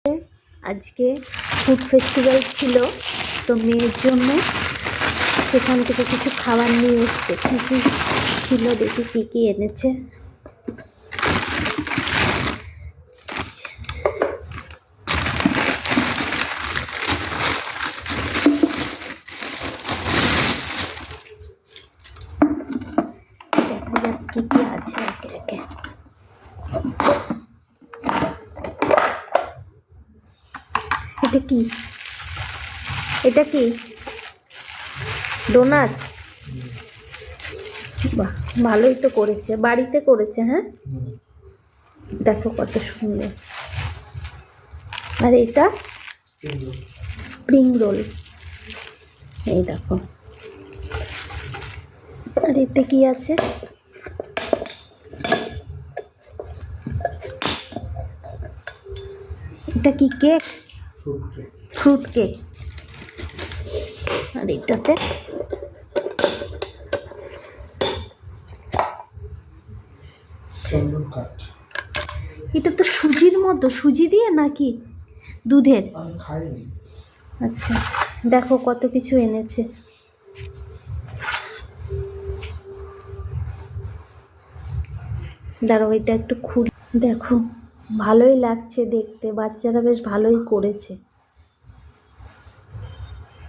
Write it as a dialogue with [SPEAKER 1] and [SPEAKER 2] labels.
[SPEAKER 1] আজকে food festival ছিল, তো মেয়ের জন্য সেখান থেকে কিছু খাবার নিয়ে এসছে। কী কী ছিল দেখি কী কী এনেছে। দেখা যাক কী কী আছে একে একে। এটা কি? এটা কি ডোনাট? বাহ, ভালোই তো করেছে, বাড়িতে করেছে। হ্যাঁ, দেখো কত সুন্দর। আর এটা স্প্রিং রোল, এই দেখো। আর এতে কি আছে? এটা কি কেক? Fruit cake. আর এটাতে এটা তো সুজির মতো, সুজি দিয়ে নাকি দুধের? আচ্ছা, দেখো কত কিছু এনেছে। দাঁড়াও, এটা একটু খুলে দেখো, ভালোই লাগছে দেখতে, বাচ্চারা বেশ ভালোই করেছে।